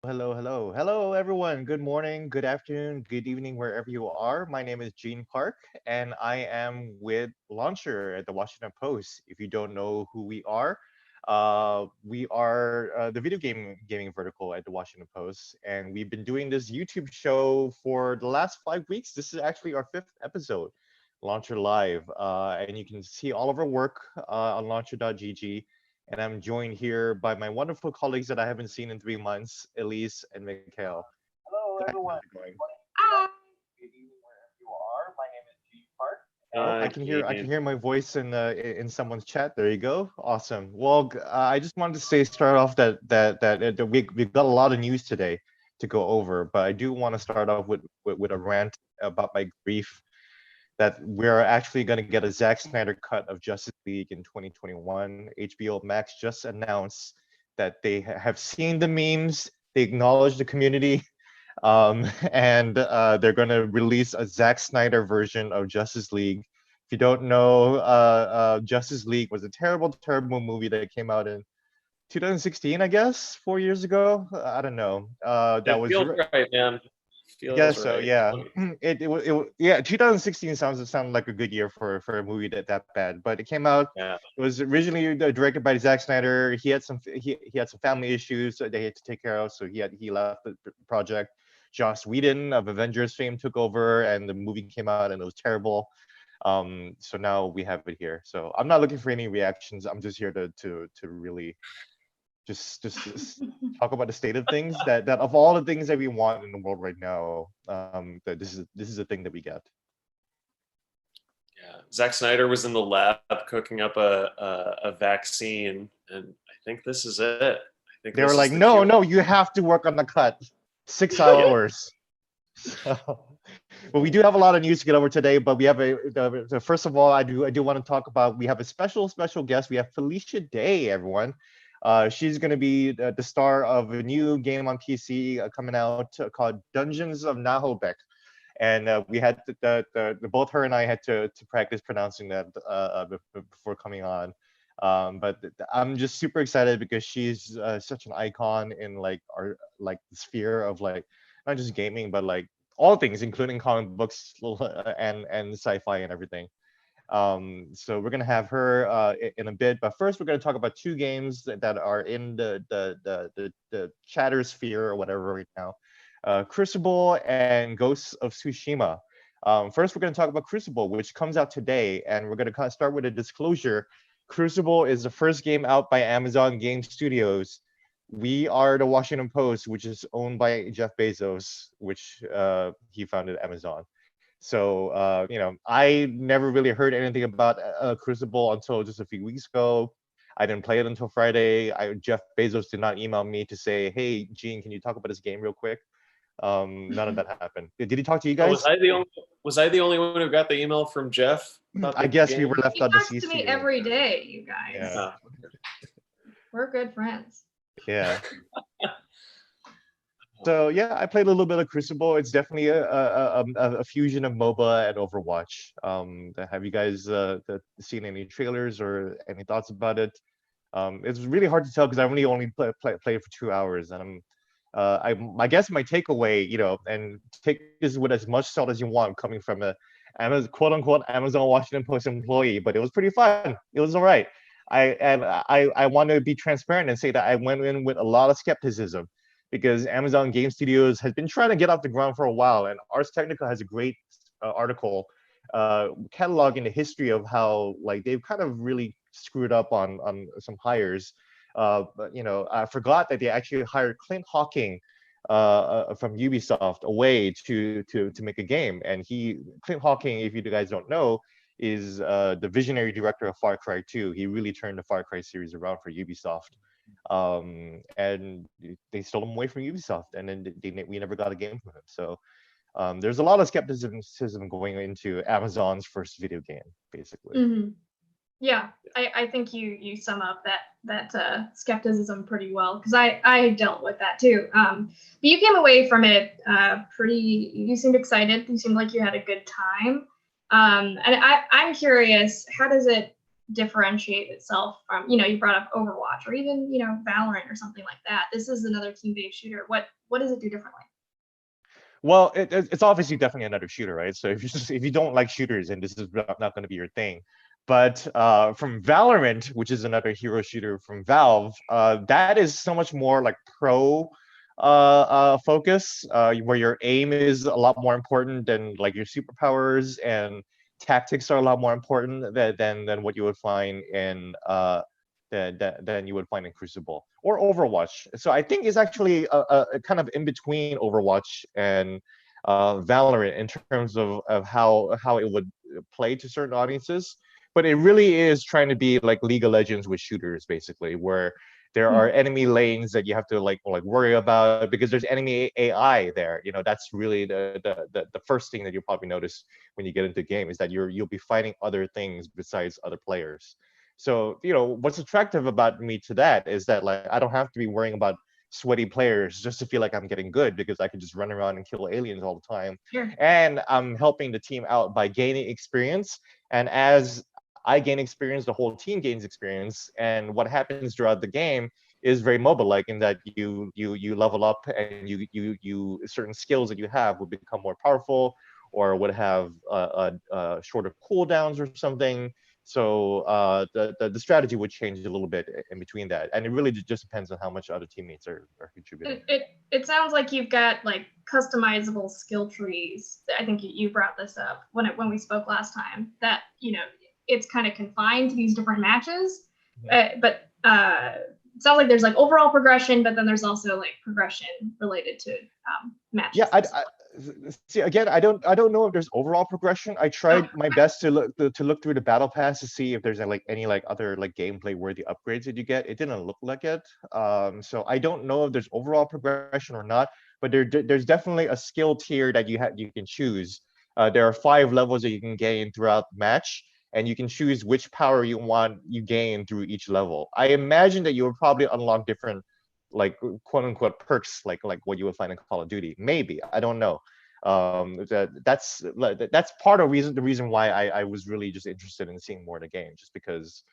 Hello, everyone. Good morning, good afternoon, good evening, wherever you are. My name is Gene Park, and I am with Launcher at the Washington Post. If you don't know who we are the video gaming vertical at the Washington Post, and we've been doing this YouTube show for the last 5 weeks. This is actually our fifth episode, Launcher Live, and you can see all of our work on launcher.gg. And I'm joined here by my wonderful colleagues that I haven't seen in 3 months, Elise and Mikhail. Hello, Guys, how's everyone. it going? Hi. Good evening, wherever you are. My name is Gene Park. Oh, I can hear my voice in someone's chat. There you go. Awesome. Well, I just wanted to say start off that we got a lot of news today to go over, but I do want to start off with a rant about my grief that we're actually going to get a Zack Snyder cut of Justice League in 2021. HBO Max just announced that they have seen the memes, they acknowledge the community, and they're going to release a Zack Snyder version of Justice League. If you don't know, Justice League was a terrible, terrible movie that came out in 2016, I guess, 4 years ago. I don't know. That It was feels right, man. I Feels guess so, right. yeah. Yeah, 2016 sounded like a good year for a movie that bad, but it came out. Yeah. It was originally directed by Zack Snyder. He had some family issues that they had to take care of, so he left the project. Joss Whedon of Avengers fame took over, and the movie came out, and it was terrible. So now we have it here. So I'm not looking for any reactions. I'm just here to really just talk about the state of things that of all the things that we want in the world right now, that this is a thing that we get. Yeah. Zack Snyder was in the lab cooking up a vaccine, and I think this is it. I think They were this is like, the no, cure. no, you have to work on the cut, 6 hours. So, but we do have a lot of news to get over today. But we have first of all, I do want to talk about, we have a special guest. We have Felicia Day, everyone. She's going to be the star of a new game on PC coming out called Dungeons of Nahobek, and we had both her and I had to practice pronouncing that before coming on. But I'm just super excited because she's such an icon in like our like the sphere of like not just gaming but like all things, including comic books and sci-fi and everything. So we're gonna have her in a bit, but first we're gonna talk about two games that are in the chatter sphere or whatever right now. Crucible and Ghosts of Tsushima. First, we're going to talk about Crucible, which comes out today, and we're going to kind of start with a disclosure. Crucible is the first game out by Amazon Game Studios. We are the Washington Post, which is owned by Jeff Bezos, which he founded Amazon. So, I never really heard anything about Crucible until just a few weeks ago. I didn't play it until Friday. Jeff Bezos did not email me to say, "Hey, Gene, can you talk about this game real quick?" None of that happened. Did he talk to you Oh, guys? was I the only one who got the email from Jeff about I the guess we game? were left He on the talks to CC. me every day, you guys. Yeah. We're good friends. Yeah. So yeah, I played a little bit of Crucible. It's definitely a fusion of MOBA and Overwatch. Have you guys seen any trailers or any thoughts about it? It's really hard to tell because I only played for 2 hours, and I guess my takeaway, and take this with as much salt as you want, coming from a quote unquote Amazon Washington Post employee, but it was pretty fun. It was all right. I want to be transparent and say that I went in with a lot of skepticism because Amazon Game Studios has been trying to get off the ground for a while, and Ars Technica has a great article cataloging the history of how like they've kind of really screwed up on some hires. But I forgot that they actually hired Clint Hawking from Ubisoft away to make a game, and Clint Hawking, if you guys don't know, is the visionary director of Far Cry 2. He really turned the Far Cry series around for Ubisoft, and they stole him away from Ubisoft, and then we never got a game from him. So there's a lot of skepticism going into Amazon's first video game, basically. Mm-hmm. Yeah, I think you sum up that skepticism pretty well, because I dealt with that too. But you came away from it you seemed excited. You seemed like you had a good time. And I'm curious, how does it differentiate itself from, you brought up Overwatch or even, Valorant or something like that. This is another team-based shooter. What does it do differently? Well, it's obviously definitely another shooter, right? So if you don't like shooters, and this is not going to be your thing, but from Valorant, which is another hero shooter from Valve, that is so much more like pro focus, where your aim is a lot more important than like your superpowers, and tactics are a lot more important than what you would find in than you would find in Crucible or Overwatch. So I think it's actually a kind of in between Overwatch and Valorant in terms of how it would play to certain audiences. But it really is trying to be like League of Legends with shooters, basically, where there are enemy lanes that you have to like worry about because there's enemy AI there. That's really the first thing that you'll probably notice when you get into the game is that you'll be fighting other things besides other players. So, what's attractive about me to that is that like I don't have to be worrying about sweaty players just to feel like I'm getting good because I can just run around and kill aliens all the time. Sure. And I'm helping the team out by gaining experience. And as I gain experience, the whole team gains experience. And what happens throughout the game is very mobile, like in that you level up and you certain skills that you have would become more powerful or would have shorter cooldowns or something. So the strategy would change a little bit in between that, and it really just depends on how much other teammates are contributing. It sounds like you've got like customizable skill trees. I think you brought this up when we spoke last time. That it's kind of confined to these different matches, but it sounds like there's like overall progression, but then there's also like progression related to matches. Yeah, I see. Again, I don't know if there's overall progression. I tried my best to look through the battle pass to see if there's like any like other like gameplay worthy upgrades that you get. It didn't look like it. So I don't know if there's overall progression or not. But there's definitely a skill tier that you can choose. There are 5 levels that you can gain throughout the match, and you can choose which power you gain through each level. I imagine that you will probably unlock different like quote unquote perks like what you would find in Call of Duty. Maybe, I don't know. That's part of the reason why I was really just interested in seeing more of the game, just because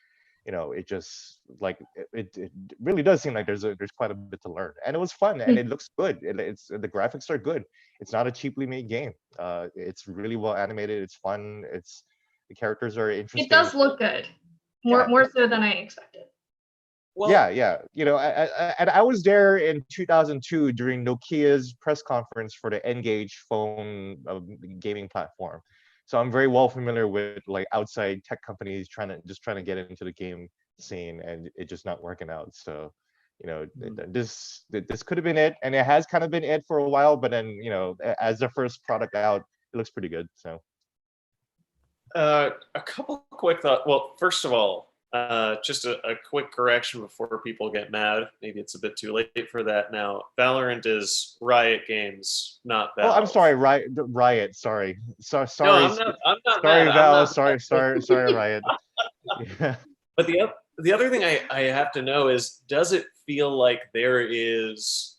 it just like it really does seem like there's quite a bit to learn, and it was fun and it looks good. It's the graphics are good. It's not a cheaply made game. It's really well animated. It's fun. The characters are interesting. It does look good, more so than I expected. Well, yeah. And I was there in 2002 during Nokia's press conference for the N-Gage phone gaming platform. So I'm very well familiar with like outside tech companies trying to get into the game scene, and it just not working out. So, this could have been it, and it has kind of been it for a while. But then, as the first product out, it looks pretty good. So, a couple quick thoughts. Well, first of all, just a quick correction before people get mad. Maybe it's a bit too late for that now. Valorant is Riot Games, not Valve. Oh, I'm sorry, Riot. Sorry. Sorry. No, I'm not sorry, mad. Val. Sorry, Riot. Yeah. But the other thing I have to know is, does it feel like this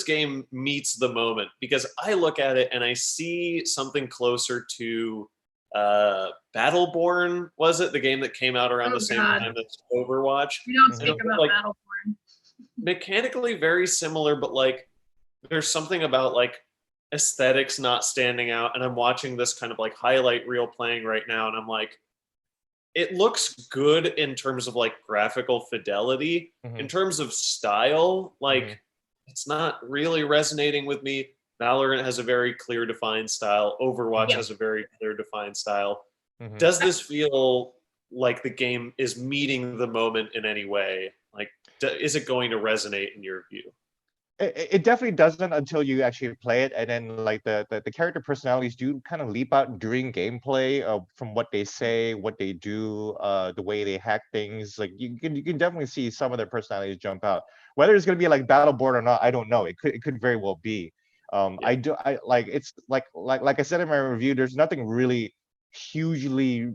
game meets the moment? Because I look at it and I see something closer to Battleborn, was it the game that came out around the same time as Overwatch? We don't speak about like, Battleborn. Mechanically very similar, but like there's something about like aesthetics not standing out. And I'm watching this kind of like highlight reel playing right now, and I'm like, it looks good in terms of like graphical fidelity. In terms of style, like it's not really resonating with me. Valorant has a very clear defined style. Overwatch has a very clear defined style. Does this feel like the game is meeting the moment in any way? Like, is it going to resonate in your view? It definitely doesn't until you actually play it, and then like the character personalities do kind of leap out during gameplay from what they say, what they do, the way they hack things. Like you can definitely see some of their personalities jump out. Whether it's gonna be like Battleborn or not, I don't know. It could very well be. It's like I said in my review, there's nothing really hugely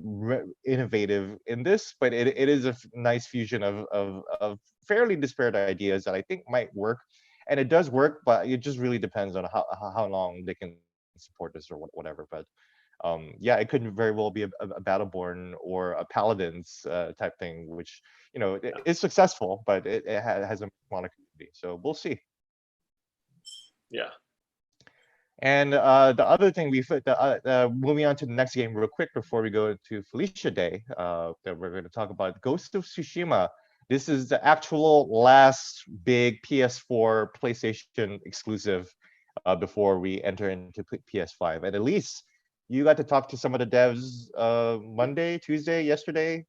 innovative in this, but it is a nice fusion of fairly disparate ideas that I think might work. And it does work, but it just really depends on how long they can support this or whatever. But yeah, it could very well be a Battleborn or a Paladins type thing, which is successful, but it has a lot of community. So we'll see. Yeah. And the other thing moving on to the next game real quick before we go to Felicia Day, that we're going to talk about Ghost of Tsushima. This is the actual last big PS4 PlayStation exclusive before we enter into PS5. And at least you got to talk to some of the devs Monday, Tuesday, yesterday,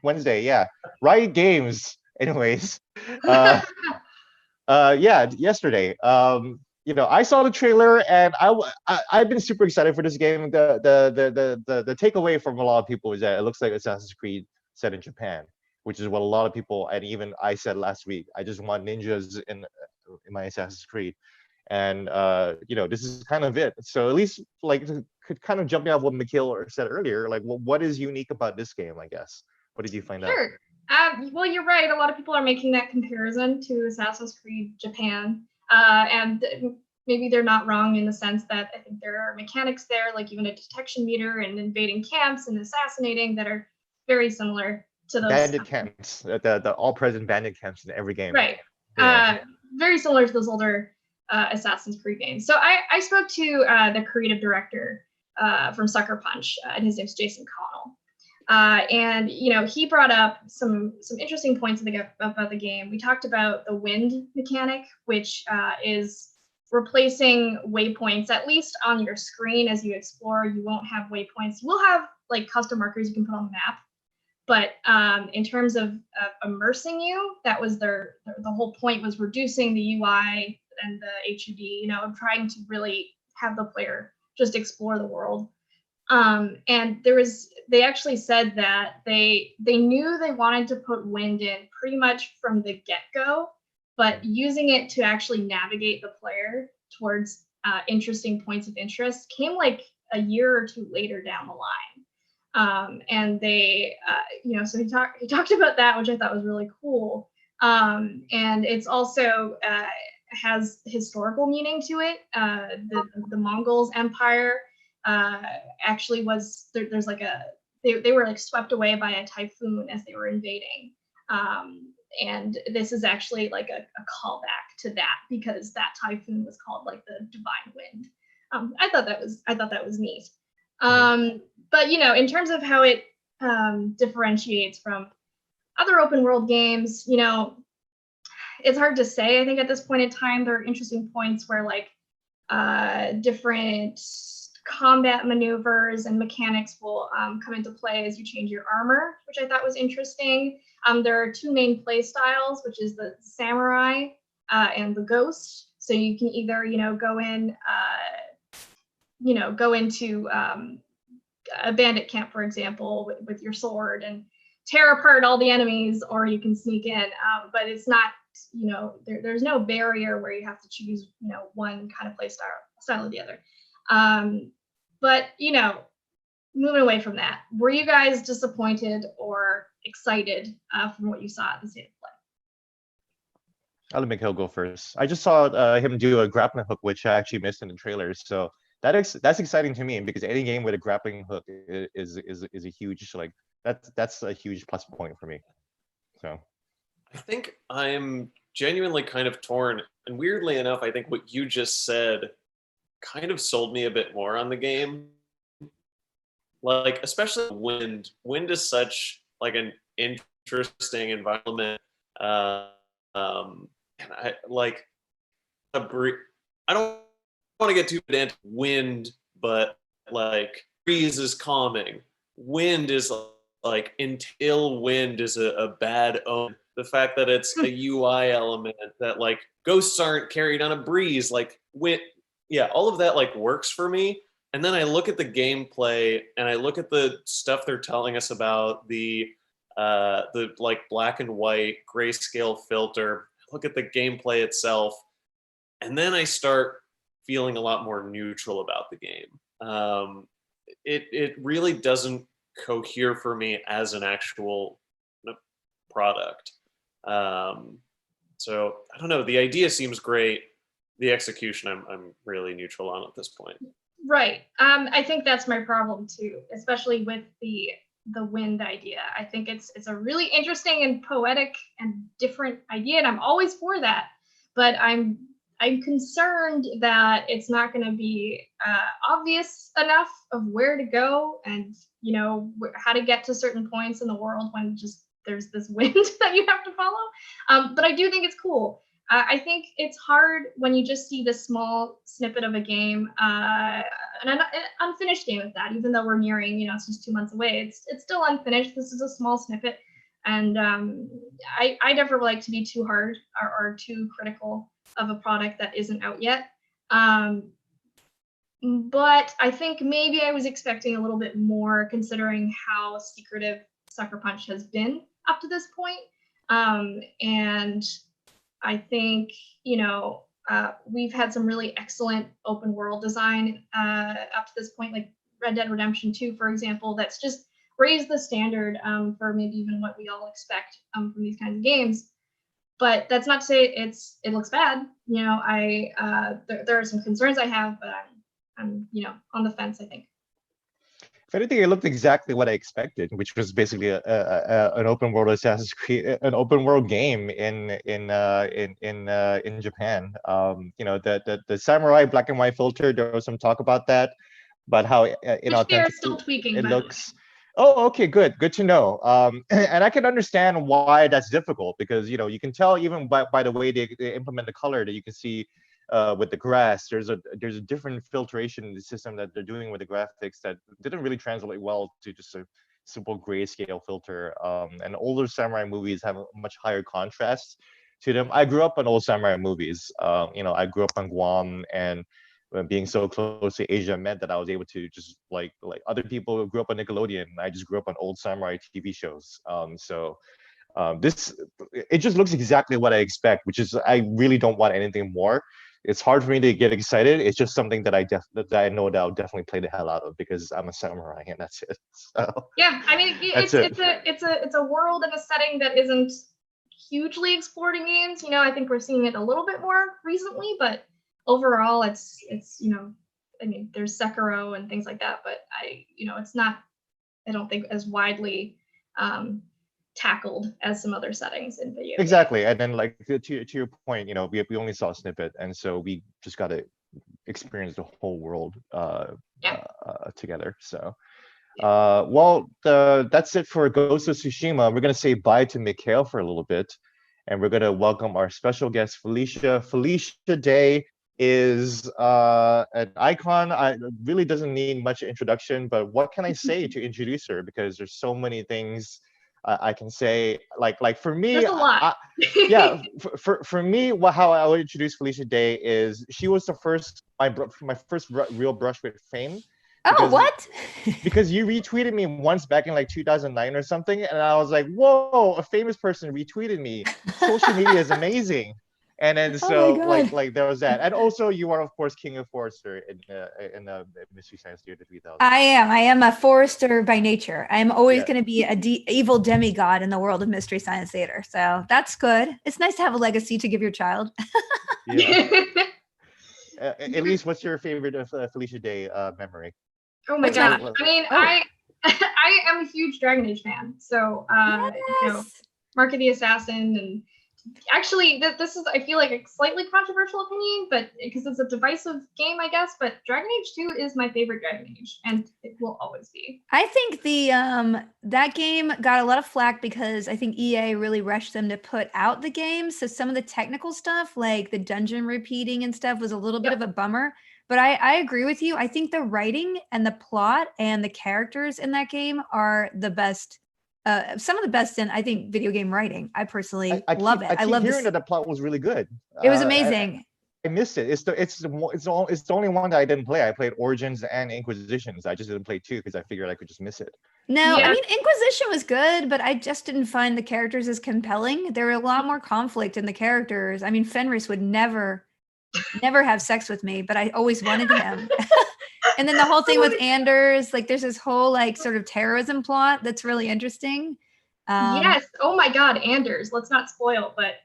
Wednesday. Yeah, Riot Games. Anyways, yeah, yesterday. I saw the trailer and I've been super excited for this game. The takeaway from a lot of people is that it looks like Assassin's Creed set in Japan, which is what a lot of people, and even I said last week. I just want ninjas in my Assassin's Creed, and this is kind of it. So at least could kind of jumping off what Mikhail said earlier, like what is unique about this game? I guess. What did you find out? Sure. Well, you're right. A lot of people are making that comparison to Assassin's Creed Japan. And maybe they're not wrong in the sense that I think there are mechanics there, like even a detection meter and invading camps and assassinating, that are very similar to those bandit camps, the all-present bandit camps in every game. Right. Yeah. Very similar to those older Assassin's Creed games. So I spoke to the creative director from Sucker Punch, and his name's Jason Connell. And he brought up some interesting points about the game. We talked about the wind mechanic, which is replacing waypoints, at least on your screen as you explore. You won't have waypoints. You will have like custom markers you can put on the map, but in terms of immersing you, that was the whole point, was reducing the UI and the HUD. Of trying to really have the player just explore the world. And they actually said that they knew they wanted to put wind in pretty much from the get-go, but using it to actually navigate the player towards interesting points of interest came like a year or two later down the line. And they, so he talked about that, which I thought was really cool. And it's also has historical meaning to it. The Mongols Empire actually was there's like they were like swept away by a typhoon as they were invading, and this is actually like a callback to that, because that typhoon was called like the divine wind. I thought that was neat. But in terms of how it differentiates from other open world games, it's hard to say. I think at this point in time there are interesting points where like different combat maneuvers and mechanics will come into play as you change your armor, which I thought was interesting. There are two main play styles, which is the samurai and the ghost. So you can either go into a bandit camp, for example, with your sword and tear apart all the enemies, or you can sneak in. But it's not, there's no barrier where you have to choose, one kind of play style or the other. But moving away from that, were you guys disappointed or excited from what you saw at the state of play? I'll let Mikhail go first. I just saw him do a grappling hook, which I actually missed in the trailers. So that's exciting to me, because any game with a grappling hook is a huge, like, that's a huge plus point for me. So I think I'm genuinely kind of torn, and weirdly enough, I think what you just said kind of sold me a bit more on the game. Like, especially wind. Wind is such like an interesting environment. And I like I don't want to get too into wind, but like breeze is calming. Wind is like, until wind is a bad omen. The fact that it's a UI element, that like ghosts aren't carried on a breeze, like wind. Yeah, all of that like works for me. And then I look at the gameplay and I look at the stuff they're telling us about the like black and white grayscale filter. Look at the gameplay itself, and then I start feeling a lot more neutral about the game. It really doesn't cohere for me as an actual product. So I don't know. The idea seems great. The execution, I'm really neutral on at this point. Right. I think that's my problem too, especially with the wind idea. I think it's a really interesting and poetic and different idea, and I'm always for that. But I'm concerned that it's not going to be obvious enough of where to go, and how to get to certain points in the world when just there's this wind that you have to follow. But I do think it's cool. I think it's hard when you just see this small snippet of a game, an unfinished game at that, even though we're nearing, it's just 2 months away. It's still unfinished. This is a small snippet. And I never like to be too hard or too critical of a product that isn't out yet. But I think maybe I was expecting a little bit more considering how secretive Sucker Punch has been up to this point. And I think, we've had some really excellent open world design up to this point, like Red Dead Redemption 2, for example, that's just raised the standard for maybe even what we all expect from these kinds of games. But that's not to say it looks bad. There are some concerns I have, but I'm on the fence, I think. If anything, it looked exactly what I expected, which was basically an open world Assassin's Creed, an open world game in Japan. The samurai black and white filter. There was some talk about that, but how Which they're still tweaking. It looks. Oh, okay, good to know. And I can understand why that's difficult, because you can tell even by the way they implement the color that you can see. With the grass, there's a different filtration system that they're doing with the graphics that didn't really translate well to just a simple grayscale filter. And older samurai movies have a much higher contrast to them. I grew up on old samurai movies. I grew up on Guam, and being so close to Asia meant that I was able to just like other people who grew up on Nickelodeon. I just grew up on old samurai TV shows. It just looks exactly what I expect, which is I really don't want anything more. It's hard for me to get excited. It's just something that I know that I'll definitely play the hell out of because I'm a samurai and that's it. So yeah, I mean, it's a world and a setting that isn't hugely explored in games. I think we're seeing it a little bit more recently, but overall, it's I mean, there's Sekiro and things like that, but it's not, I don't think, as widely tackled as some other settings in video exactly games. And then like to your point, we only saw a snippet, and so we just got to experience the whole world together. So that's it for Ghost of Tsushima. We're gonna say bye to Mikhail for a little bit, and we're gonna welcome our special guest Felicia. Felicia Day is an icon. I really doesn't need much introduction, but what can I say to introduce her, because there's so many things I can say. Like for me, there's a lot. For me, how I would introduce Felicia Day is she was my first real brush with fame. Oh, what? Because you retweeted me once back in like 2009 or something, and I was like, whoa, a famous person retweeted me. Social media is amazing. And then like there was that, and also you are of course King of Forrester in Mystery Science Theater 3000. I am a Forrester by nature. I'm always going to be a evil demigod in the world of Mystery Science Theater, so that's good. It's nice to have a legacy to give your child. At least, what's your favorite Felicia Day memory? Oh my god! I mean, I am a huge Dragon Age fan, so Mark of the Assassin, and actually, this is, I feel like, a slightly controversial opinion, but because it's a divisive game, I guess. But Dragon Age 2 is my favorite Dragon Age, and it will always be. I think that game got a lot of flack because I think EA really rushed them to put out the game. So some of the technical stuff, like the dungeon repeating and stuff, was a little bit of a bummer. But I agree with you. I think the writing and the plot and the characters in that game are the best. Some of the best in, I think, video game writing. I personally love it. I love hearing that the plot was really good. It was amazing. I missed it. It's the only one that I didn't play. I played Origins and Inquisitions. I just didn't play 2 because I figured I could just miss it. No, I mean, Inquisition was good, but I just didn't find the characters as compelling. There were a lot more conflict in the characters. I mean, Fenris would never have sex with me, but I always wanted him. And then the whole thing with Anders, like there's this whole like sort of terrorism plot that's really interesting. Yes. Oh my God, Anders. Let's not spoil, but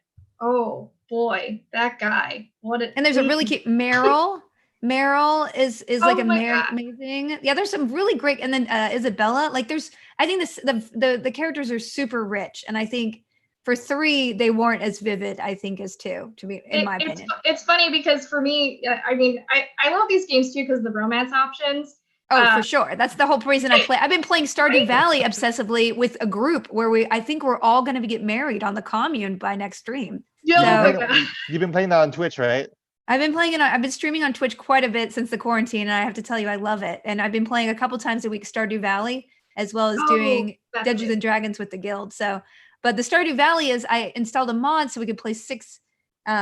oh boy, that guy. And there's a really cute Meryl. Meryl is like Oh my God. amazing. Yeah, there's some really great, and then Isabella. Like, I think the characters are super rich, and I think for 3 they weren't as vivid. I think as 2, to be in my opinion. It's funny because for me, I mean, I love these games too because the romance options. Oh, for sure. That's the whole reason I play. I've been playing Stardew Valley obsessively with a group where I think we're all going to get married on the commune by next stream. Yeah, So- You've been playing that on Twitch, right? I've been playing it. I've been streaming on Twitch quite a bit since the quarantine, and I have to tell you, I love it. And I've been playing a couple times a week Stardew Valley, as well as doing that's Dungeons and Dragons with the guild. So, but the Stardew Valley is I installed a mod so we could play 6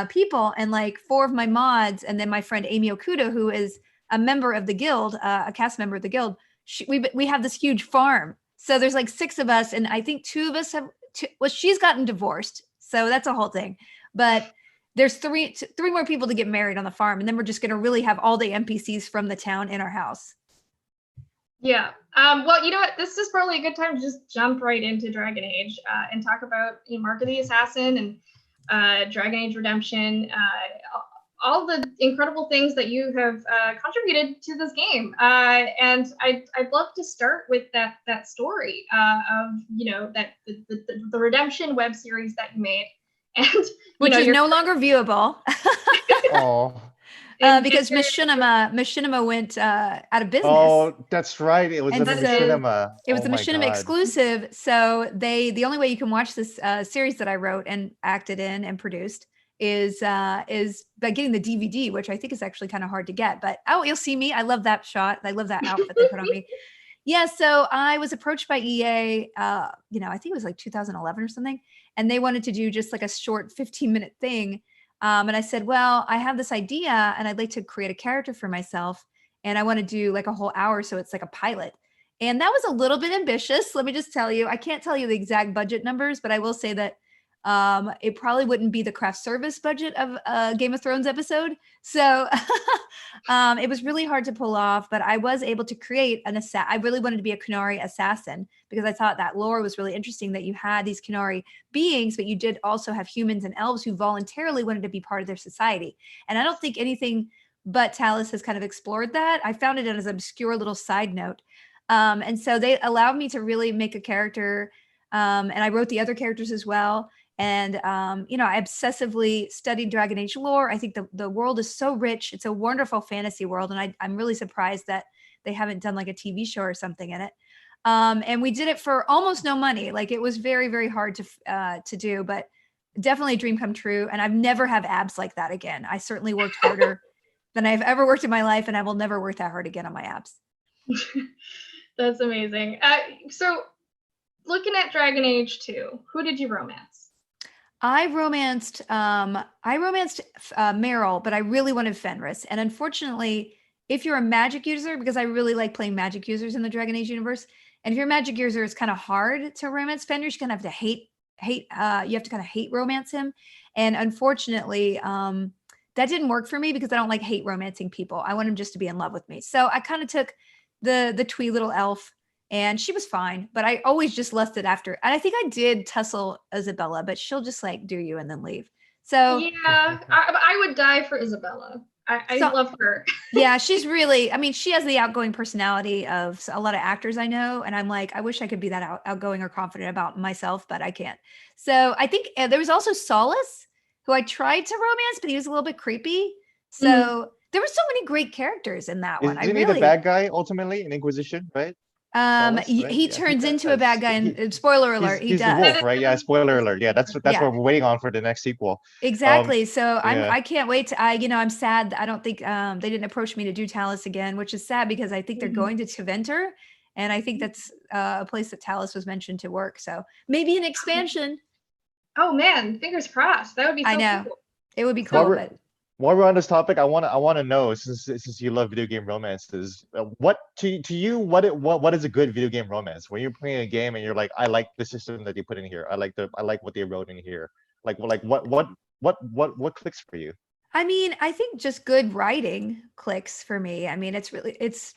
people, and like 4 of my mods, and then my friend Amy Okuda, who is a member of the guild, a cast member of the guild. We have this huge farm. So there's like 6 of us, and I think 2 of us have. Well, she's gotten divorced, so that's a whole thing. But there's 3 more people to get married on the farm, and then we're just going to really have all the NPCs from the town in our house. Yeah. Well, you know what? This is probably a good time to just jump right into Dragon Age and talk about Mark of the Assassin and Dragon Age Redemption, all the incredible things that you have contributed to this game. And I'd love to start with that story of that the Redemption web series that you made, and which is no longer viewable. Oh. Because Machinima went out of business. Oh, that's right. It was And the so Machinima. It was Oh the my Machinima God. exclusive. So the only way you can watch this series that I wrote and acted in and produced is by getting the DVD, which I think is actually kind of hard to get. But you'll see me. I love that shot. I love that outfit they put on me. Yeah, so I was approached by EA, I think it was like 2011 or something, and they wanted to do just like a short 15-minute thing. And I said, well, I have this idea and I'd like to create a character for myself. And I want to do like a whole hour. So it's like a pilot. And that was a little bit ambitious. Let me just tell you, I can't tell you the exact budget numbers, but I will say that it probably wouldn't be the craft service budget of a Game of Thrones episode. So it was really hard to pull off, but I was able to create I really wanted to be a Qunari assassin because I thought that lore was really interesting, that you had these Qunari beings, but you did also have humans and elves who voluntarily wanted to be part of their society. And I don't think anything but Talos has kind of explored that. I found it as an obscure little side note. And so they allowed me to really make a character. And I wrote the other characters as well. And, I obsessively studied Dragon Age lore. I think the world is so rich. It's a wonderful fantasy world. And I'm really surprised that they haven't done like a TV show or something in it. And we did it for almost no money. Like it was very, very hard to do, but definitely a dream come true. And I've never have abs like that again. I certainly worked harder than I've ever worked in my life. And I will never work that hard again on my abs. That's amazing. So looking at Dragon Age 2, who did you romance? I romanced Meryl, but I really wanted Fenris. And unfortunately, if you're a magic user, because I really like playing magic users in the Dragon Age universe, and if you're a magic user, it's kind of hard to romance Fenris. You kind of have to hate, you have to kind of hate romance him. And unfortunately, that didn't work for me because I don't like hate romancing people. I want him just to be in love with me. So I kind of took the twee little elf, and she was fine, but I always just lusted after. And I think I did tussle Isabella, but she'll just like do you and then leave. So yeah, I would die for Isabella. I love her. Yeah, she's really, she has the outgoing personality of a lot of actors I know. And I'm like, I wish I could be that outgoing or confident about myself, but I can't. So I think there was also Solace, who I tried to romance, but he was a little bit creepy. So there were so many great characters in that one. Isn't he the bad guy ultimately in Inquisition, right? Solace, right? He turns into a bad guy, and spoiler alert, he he's does. the wolf, right? Yeah, spoiler alert. Yeah, that's what we're waiting on for the next sequel. Exactly. So I can't wait to. I'm sad that I don't think they didn't approach me to do Talos again, which is sad because I think they're going to Teventer, and I think that's a place that Talos was mentioned to work. So maybe an expansion. Oh man, fingers crossed. That would be so cool. It would be cool. While we're on this topic, I want to know, since you love video game romances, what to you what is a good video game romance? When you're playing a game and you're like, I like the system that they put in here. I like what they wrote in here. Like what clicks for you? I think just good writing clicks for me. It's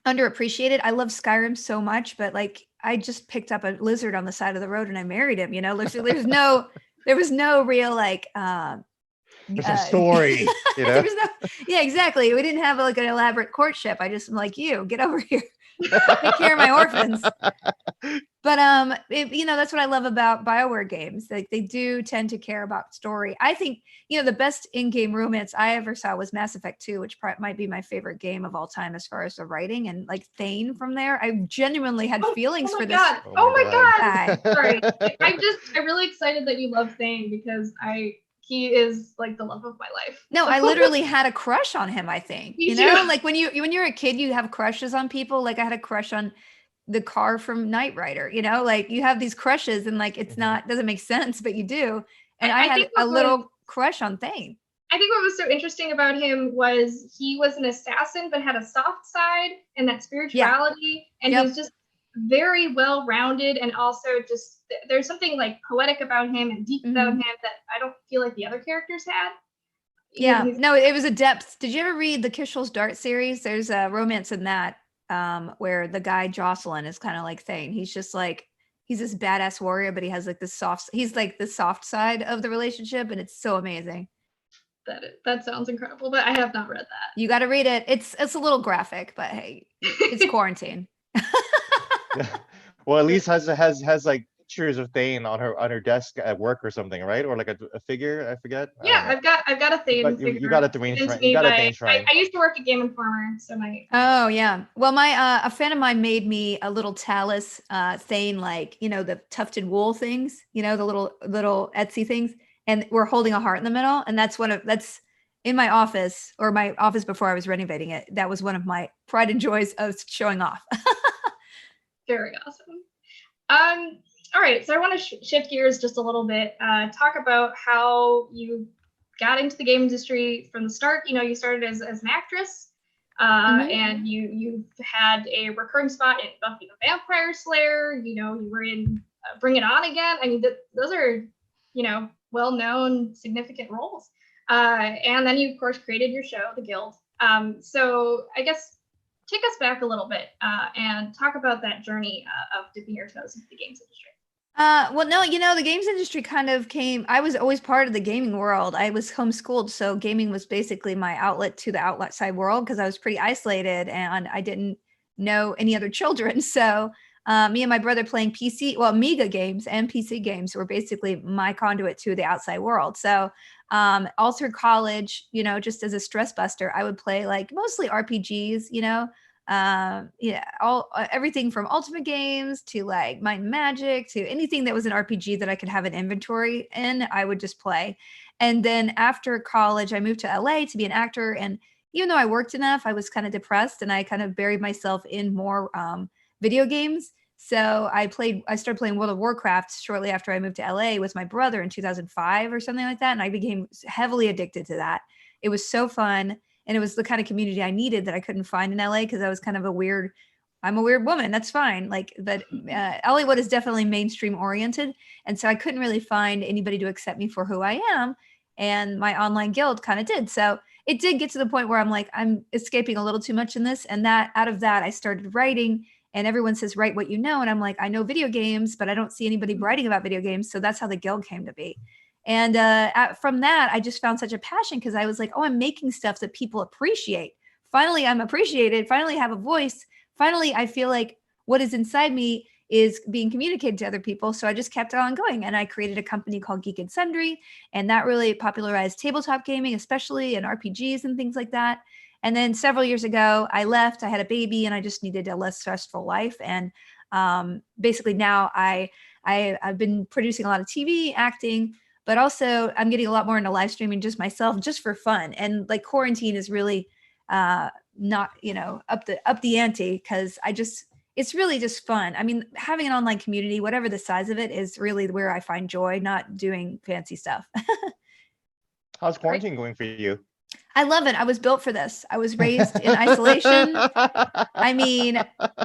underappreciated. I love Skyrim so much, but like I just picked up a lizard on the side of the road and I married him. There was no real like There's some story, you know? Yeah, exactly. We didn't have like an elaborate courtship. I just am like, you get over here, take care of my orphans. But that's what I love about BioWare games. Like they do tend to care about story. I think the best in-game romance I ever saw was Mass Effect 2, which might be my favorite game of all time as far as the writing, and like Thane from there. I genuinely had feelings for this. Oh my god! guy. Sorry, I'm really excited that you love Thane because he is like the love of my life. No, I literally had a crush on him. I think Me too. like when you're a kid, you have crushes on people. Like I had a crush on the car from Knight Rider, like you have these crushes and like it's doesn't make sense, but you do. And I had a little crush on Thane. I think what was so interesting about him was he was an assassin, but had a soft side and that spirituality. And he was just very well-rounded. And also just, there's something like poetic about him and deep about him that I don't feel like the other characters had. Yeah, no, it was a depth. Did you ever read the Kishel's Dart series? There's a romance in that. Where the guy Jocelyn is kind of like Thane. He's just like, he's this badass warrior, but he has like he's like the soft side of the relationship, and it's so amazing. That sounds incredible, but I have not read that. You got to read it. It's a little graphic, but hey, it's quarantine. Well, Elise has like pictures of Thane on her desk at work or something, right? Or like a figure, I forget. Yeah, I've got a Thane figure. You got a Thane shrine. You got a Thane shrine. I used to work at Game Informer, so Oh yeah. Well, a friend of mine made me a little talus Thane, like the tufted wool things, the little Etsy things, and we're holding a heart in the middle, and that's in my office, or my office before I was renovating it. That was one of my pride and joys of showing off. Very awesome. All right, so I want to shift gears just a little bit, talk about how you got into the game industry from the start. You started as an actress, and you've had a recurring spot in Buffy the Vampire Slayer. You were in Bring It On Again. I mean, those are, well-known, significant roles. And then you, of course, created your show, The Guild. So I guess take us back a little bit and talk about that journey of dipping your toes into the games industry. Well, no, the games industry kind of I was always part of the gaming world. I was homeschooled, so gaming was basically my outlet to the outside world because I was pretty isolated and I didn't know any other children. So me and my brother playing Amiga games and PC games were basically my conduit to the outside world. So all through college, just as a stress buster, I would play like mostly RPGs, everything from Ultimate games to like Might and Magic to anything that was an RPG that I could have an inventory in, I would just play. And then after college, I moved to LA to be an actor. And even though I worked enough, I was kind of depressed and I kind of buried myself in more video games. So I started playing World of Warcraft shortly after I moved to LA with my brother in 2005 or something like that. And I became heavily addicted to that. It was so fun. And it was the kind of community I needed that I couldn't find in LA because I was kind of I'm a weird woman. That's fine. But Hollywood is definitely mainstream oriented. And so I couldn't really find anybody to accept me for who I am. And my online guild kind of did. So it did get to the point where I'm like, I'm escaping a little too much in this. And out of that, I started writing. And everyone says, write what you know. And I'm like, I know video games, but I don't see anybody writing about video games. So that's how the guild came to be. And from that, I just found such a passion because I was like, oh, I'm making stuff that people appreciate. Finally, I'm appreciated. Finally, I have a voice. Finally, I feel like what is inside me is being communicated to other people. So I just kept on going. And I created a company called Geek and Sundry. And that really popularized tabletop gaming, especially and RPGs and things like that. And then several years ago, I left. I had a baby and I just needed a less stressful life. And basically now I've been producing a lot of TV, acting, but also I'm getting a lot more into live streaming just myself, just for fun. And like quarantine is really not, up the ante because it's really just fun. I mean, having an online community, whatever the size of it, is really where I find joy, not doing fancy stuff. How's quarantine going for you? I love it. I was built for this. I was raised in isolation. I mean,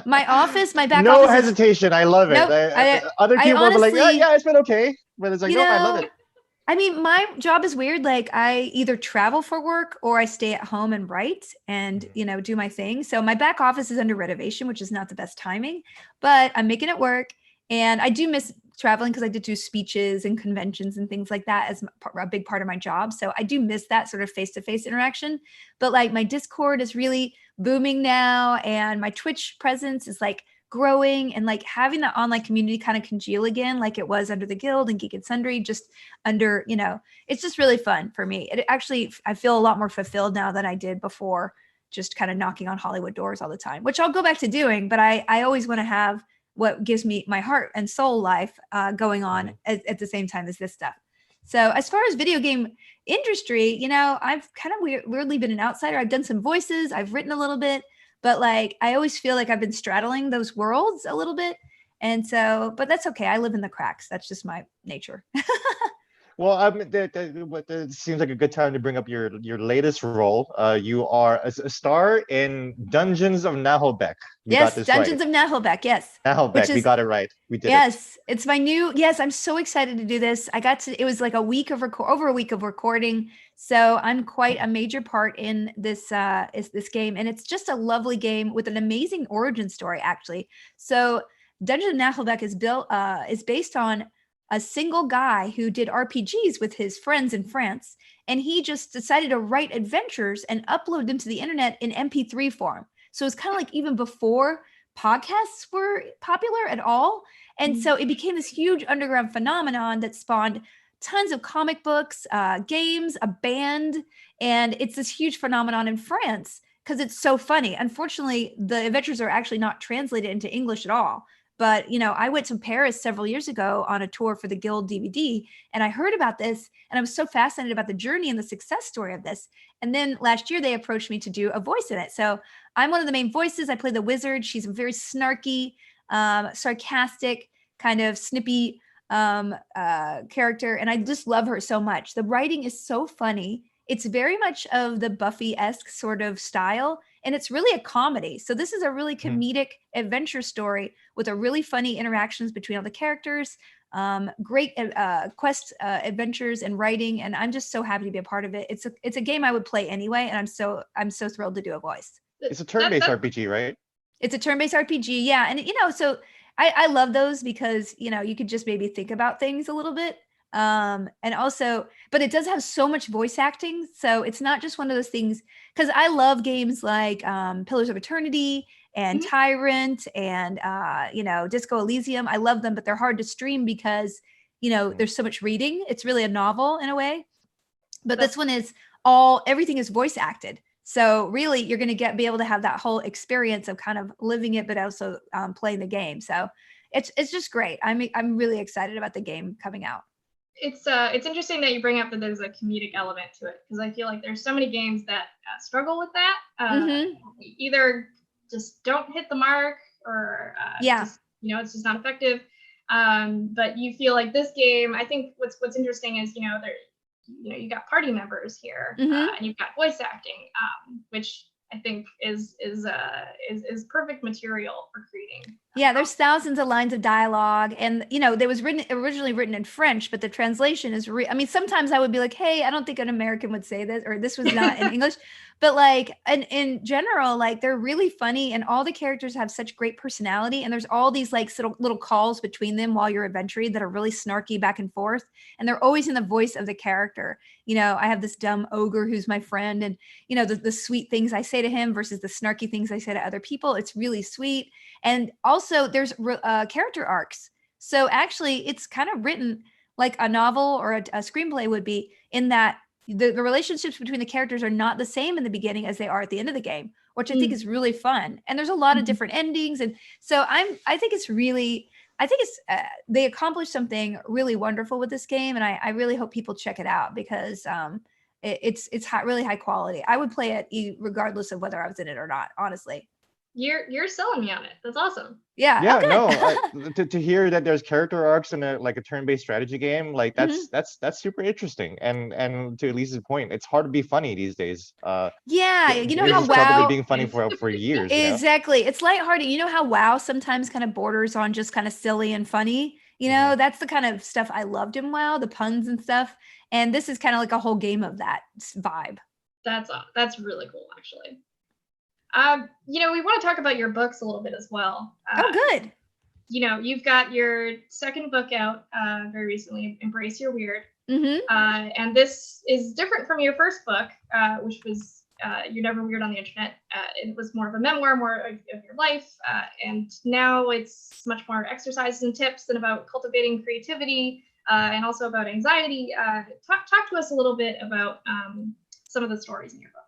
my back office. No hesitation. I love it. Nope, other people honestly, are like, yeah, it's been okay. But it's like, no, I love it. I mean, my job is weird. Like I either travel for work or I stay at home and write and, do my thing. So my back office is under renovation, which is not the best timing, but I'm making it work. And I do miss traveling because I did do speeches and conventions and things like that as a big part of my job. So I do miss that sort of face-to-face interaction. But like my Discord is really booming now, and my Twitch presence is like growing, and like having the online community kind of congeal again like it was under the Guild and Geek and Sundry, just under, you know, it's just really fun for me. It actually, I feel a lot more fulfilled now than I did before, just kind of knocking on Hollywood doors all the time, which I'll go back to doing, but I always want to have what gives me my heart and soul life going on at the same time as this stuff. So as far as video game industry, you know, I've kind of weirdly been an outsider. I've done some voices, I've written a little bit, but like, I always feel like I've been straddling those worlds a little bit. And so, but that's okay. I live in the cracks. That's just my nature. Well, that seems like a good time to bring up your latest role. You are a star in Dungeons of Nahelbeck. We got Yes, this Dungeons right. of Nahelbeck. Yes. Nahelbeck, we got it right. We did it. Yes, it's my new. Yes, I'm so excited to do this. I got to. It was like a week of over a week of recording, so I'm quite a major part in this. Is this game, and it's just a lovely game with an amazing origin story, actually. So, Dungeons of Nahelbeck is based on a single guy who did RPGs with his friends in France, and he just decided to write adventures and upload them to the internet in MP3 form. So it's kind of like even before podcasts were popular at all. And so it became this huge underground phenomenon that spawned tons of comic books, games, a band, and it's this huge phenomenon in France because it's so funny. Unfortunately, the adventures are actually not translated into English at all. But, you know, I went to Paris several years ago on a tour for the Guild DVD, and I heard about this, and I was so fascinated about the journey and the success story of this. And then last year, they approached me to do a voice in it. So I'm one of the main voices. I play the wizard. She's a very snarky, sarcastic, kind of snippy character, and I just love her so much. The writing is so funny. It's very much of the Buffy-esque sort of style, and it's really a comedy. So this is a really comedic adventure story with a really funny interactions between all the characters, great quest adventures and writing, and I'm just so happy to be a part of it. It's a game I would play anyway, and I'm so thrilled to do a voice. It's a turn-based RPG, right? It's a turn-based RPG, yeah, and you know, so I love those because you know you could just maybe think about things a little bit. And also, but it does have so much voice acting, so it's not just one of those things, because I love games like Pillars of Eternity and Tyrant and you know, Disco Elysium. I love them, but they're hard to stream because you know there's so much reading. It's really a novel in a way, but this one is everything is voice acted. So really, you're going to be able to have that whole experience of kind of living it, but also playing the game. So it's just great. I'm really excited about the game coming out. It's interesting that you bring up that there's a comedic element to it, because I feel like there's so many games that struggle with that. Either just don't hit the mark, or just, you know, it's just not effective. But you feel like this game, I think what's interesting is, you know, you got party members here, and you've got voice acting, which I think is perfect material for creating. Yeah, there's thousands of lines of dialogue, and you know, there was originally written in French, but the translation is I mean, sometimes I would be like, hey, I don't think an American would say this, or this was not in English. But like, in general, like they're really funny, and all the characters have such great personality, and there's all these like little calls between them while you're adventuring that are really snarky back and forth, and they're always in the voice of the character. You know, I have this dumb ogre who's my friend, and you know, the sweet things I say to him versus the snarky things I say to other people. It's really sweet. And also there's character arcs. So actually it's kind of written like a novel or a screenplay would be, in that the relationships between the characters are not the same in the beginning as they are at the end of the game, which I think is really fun. And there's a lot of different endings. And so I think they accomplished something really wonderful with this game. And I really hope people check it out, because it's really high quality. I would play it regardless of whether I was in it or not, honestly. You're selling me on it. That's awesome. Yeah. No, to hear that there's character arcs in a turn-based strategy game, like that's super interesting. And to Elise's point, it's hard to be funny these days. Yeah, you know how Elise's WoW probably being funny for years. Exactly. You know? It's lighthearted. You know how WoW sometimes kind of borders on just kind of silly and funny. You know, that's the kind of stuff I loved in WoW, the puns and stuff. And this is kind of like a whole game of that vibe. That's really cool, actually. You know, we want to talk about your books a little bit as well. Oh, good. you've got your second book out very recently, Embrace Your Weird. Mm-hmm. And this is different from your first book, which was You're Never Weird on the Internet. It was more of a memoir, more of your life. And now it's much more exercises and tips and about cultivating creativity and also about anxiety. Talk to us a little bit about some of the stories in your book.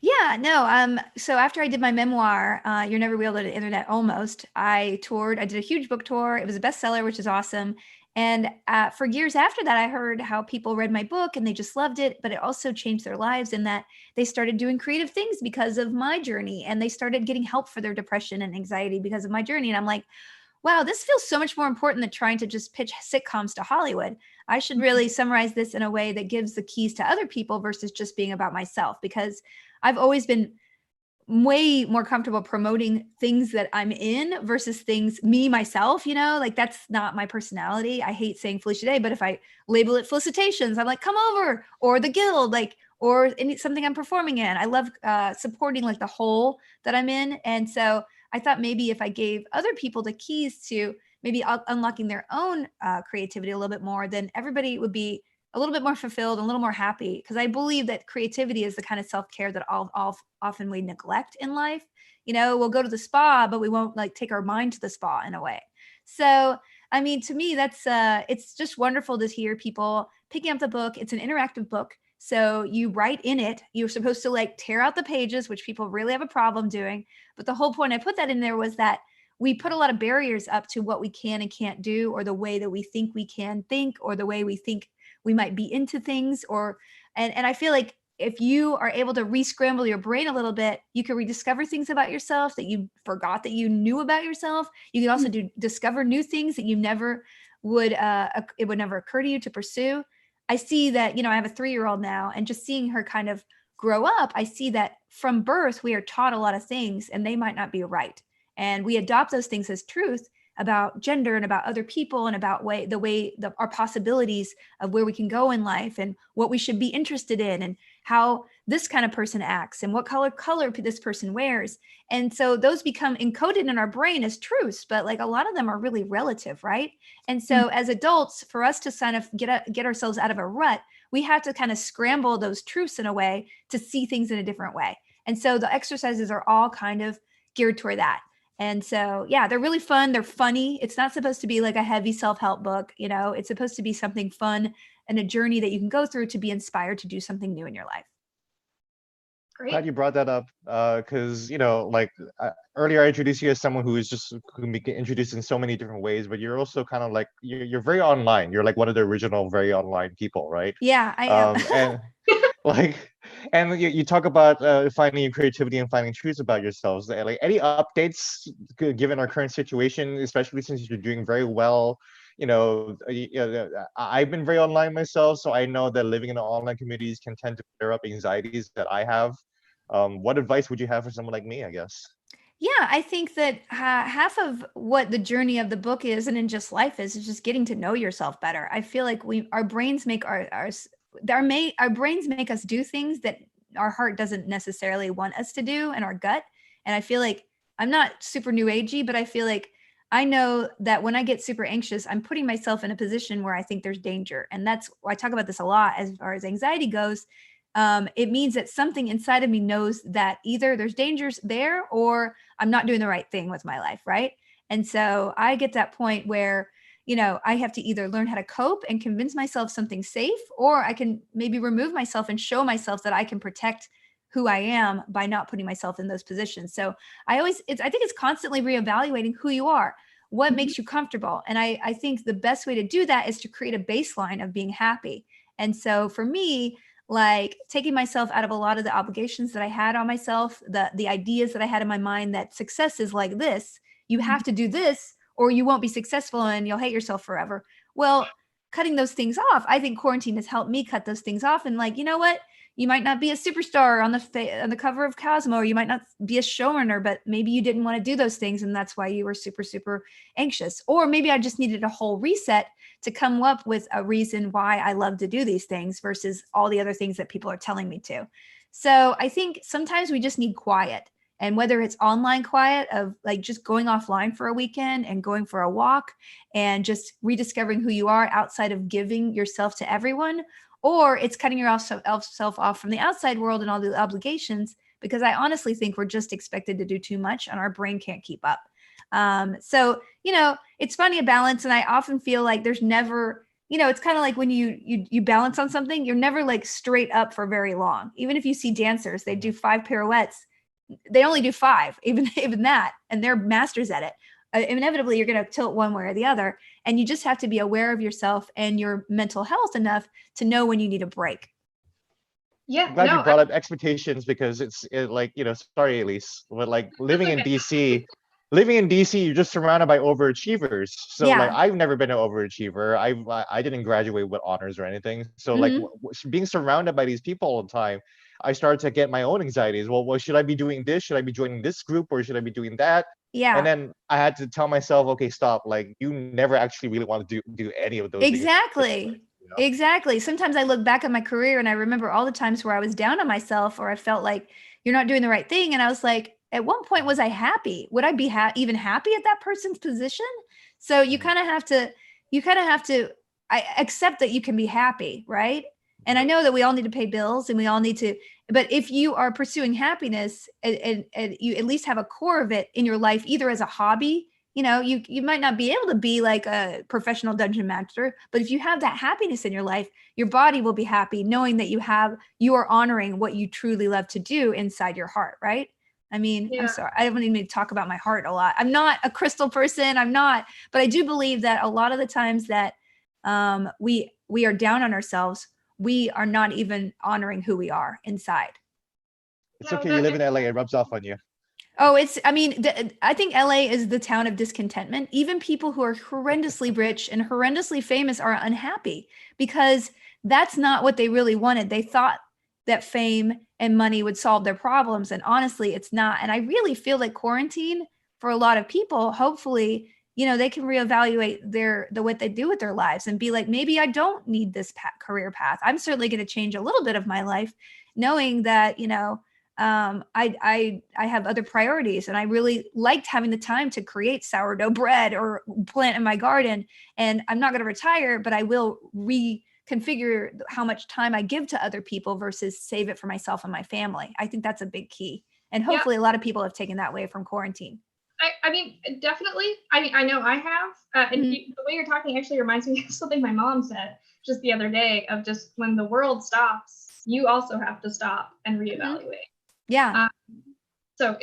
Yeah, no. So after I did my memoir, You're Never Weird on the Internet, almost, I toured. I did a huge book tour. It was a bestseller, which is awesome. And for years after that, I heard how people read my book and they just loved it, but it also changed their lives in that they started doing creative things because of my journey, and they started getting help for their depression and anxiety because of my journey. And I'm like, wow, this feels so much more important than trying to just pitch sitcoms to Hollywood. I should really summarize this in a way that gives the keys to other people versus just being about myself, because I've always been way more comfortable promoting things that I'm in versus things me myself, like that's not my personality. I hate saying Felicia Day, but if I label it Felicitations, I'm like, come over, or the guild, like, or something I'm performing in. I love supporting like the whole that I'm in. And so I thought maybe if I gave other people the keys to maybe unlocking their own creativity a little bit more, then everybody would be a little bit more fulfilled, a little more happy, because I believe that creativity is the kind of self-care that often we neglect in life. We'll go to the spa, but we won't like take our mind to the spa in a way. So, I mean, to me, that's it's just wonderful to hear people picking up the book. It's an interactive book. So you write in it, you're supposed to like tear out the pages, which people really have a problem doing. But the whole point I put that in there was that we put a lot of barriers up to what we can and can't do, or the way that we think we can think, or the way we think we might be into things, and I feel like if you are able to re-scramble your brain a little bit, you can rediscover things about yourself that you forgot that you knew about yourself. You can also discover new things that you never would, it would never occur to you to pursue. I see that, I have a 3-year-old now, and just seeing her kind of grow up, I see that from birth, we are taught a lot of things and they might not be right. And we adopt those things as truth about gender and about other people and about our possibilities of where we can go in life and what we should be interested in and how this kind of person acts and what color this person wears. And so those become encoded in our brain as truths, but like a lot of them are really relative, right? And so as adults, for us to kind of get ourselves out of a rut, we have to kind of scramble those truths in a way to see things in a different way. And so the exercises are all kind of geared toward that. And so, yeah, they're really fun. They're funny. It's not supposed to be like a heavy self-help book. It's supposed to be something fun and a journey that you can go through to be inspired to do something new in your life. Great. Glad you brought that up, because earlier I introduced you as someone who can be introduced in so many different ways, but you're also kind of like you're very online. You're like one of the original very online people, right? Yeah, I am. And and you talk about finding your creativity and finding truths about yourselves. Like any updates given our current situation, especially since you're doing very well. I've been very online myself, so I know that living in the online communities can tend to flare up anxieties that I have. What advice would you have for someone like me, I guess? Yeah, I think that half of what the journey of the book is, and in just life is just getting to know yourself better. I feel like our brains make our brains make us do things that our heart doesn't necessarily want us to do, and our gut. And I feel like I'm not super new agey, but I feel like I know that when I get super anxious, I'm putting myself in a position where I think there's danger. And that's why I talk about this a lot as far as anxiety goes. It means that something inside of me knows that either there's dangers there or I'm not doing the right thing with my life, right? And so I get that point where, I have to either learn how to cope and convince myself something's safe, or I can maybe remove myself and show myself that I can protect who I am by not putting myself in those positions. So I think it's constantly reevaluating who you are, what makes you comfortable. And I think the best way to do that is to create a baseline of being happy. And so for me, like taking myself out of a lot of the obligations that I had on myself, the ideas that I had in my mind that success is like this, you have to do this or you won't be successful and you'll hate yourself forever. Well, cutting those things off, I think quarantine has helped me cut those things off. And like, you know what? You might not be a superstar on the cover of Cosmo, or you might not be a showrunner, but maybe you didn't want to do those things. And that's why you were super, super anxious. Or maybe I just needed a whole reset to come up with a reason why I love to do these things versus all the other things that people are telling me to. So I think sometimes we just need quiet. And whether it's online quiet of like just going offline for a weekend and going for a walk and just rediscovering who you are outside of giving yourself to everyone, or it's cutting yourself off from the outside world and all the obligations, because I honestly think we're just expected to do too much and our brain can't keep up. So, it's funny, a balance. And I often feel like there's never, it's kind of like when you balance on something, you're never like straight up for very long. Even if you see dancers, they do 5 pirouettes. They only do 5, even that, and they're masters at it. Inevitably, you're going to tilt one way or the other, and you just have to be aware of yourself and your mental health enough to know when you need a break. Yeah, I'm glad you brought up expectations, because sorry, Elise, but like living in DC, you're just surrounded by overachievers. So like, I've never been an overachiever. I didn't graduate with honors or anything. So like being surrounded by these people all the time, I started to get my own anxieties. Well, should I be doing this? Should I be joining this group, or should I be doing that? Yeah. And then I had to tell myself, okay, stop. Like, you never actually really want to do any of those exactly things. Exactly. Sometimes I look back at my career and I remember all the times where I was down on myself, or I felt like you're not doing the right thing. And I was like, at one point, was I happy? Would I be even happy at that person's position? So you kind of have to accept that you can be happy, right? And I know that we all need to pay bills and we all need to, but if you are pursuing happiness and you at least have a core of it in your life, either as a hobby, you might not be able to be like a professional dungeon master, but if you have that happiness in your life, your body will be happy knowing that you are honoring what you truly love to do inside your heart, right? I mean, I'm sorry, I don't even talk about my heart a lot. I'm not a crystal person. But I do believe that a lot of the times that we are down on ourselves, we are not even honoring who we are inside. It's okay. You live in LA. It rubs off on you. Oh, I think LA is the town of discontentment. Even people who are horrendously rich and horrendously famous are unhappy because that's not what they really wanted. They thought that fame and money would solve their problems. And honestly, it's not. And I really feel like quarantine for a lot of people, hopefully, they can reevaluate what they do with their lives and be like, maybe I don't need this career path. I'm certainly going to change a little bit of my life, knowing that, I have other priorities, and I really liked having the time to create sourdough bread or plant in my garden. And I'm not going to retire, but I will reconfigure how much time I give to other people versus save it for myself and my family. I think that's a big key. And hopefully a lot of people have taken that away from quarantine. I mean, definitely. I know I have. And the way you're talking actually reminds me of something my mom said just the other day, of just when the world stops, you also have to stop and reevaluate. Yeah. So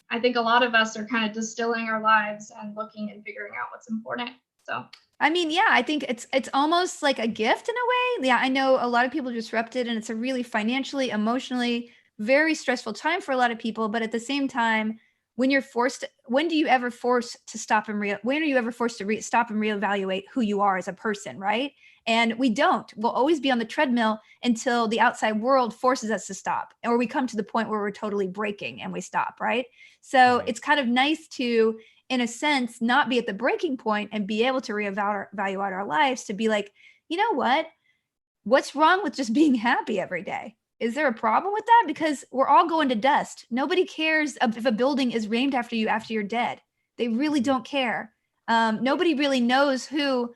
I think a lot of us are kind of distilling our lives and looking and figuring out what's important. So I mean, yeah, I think it's almost like a gift in a way. Yeah, I know a lot of people disrupted, and it's a really financially, emotionally very stressful time for a lot of people. But at the same time, when are you ever forced to stop and stop and reevaluate who you are as a person, right? And we don't. We'll always be on the treadmill until the outside world forces us to stop, or we come to the point where we're totally breaking and we stop, right? So it's kind of nice to, in a sense, not be at the breaking point and be able to reevaluate our lives, to be like, you know what? What's wrong with just being happy every day? Is there a problem with that? Because we're all going to dust. Nobody cares if a building is named after you after you're dead. They really don't care. Nobody really knows who,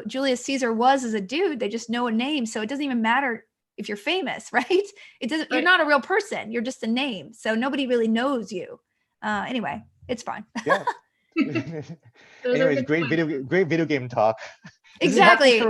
Julius Caesar was as a dude. They just know a name. So it doesn't even matter if you're famous, right? It doesn't. Right. You're not a real person. You're just a name. So nobody really knows you. Anyway, it's fine. Yeah. Anyways, great video game talk. Exactly.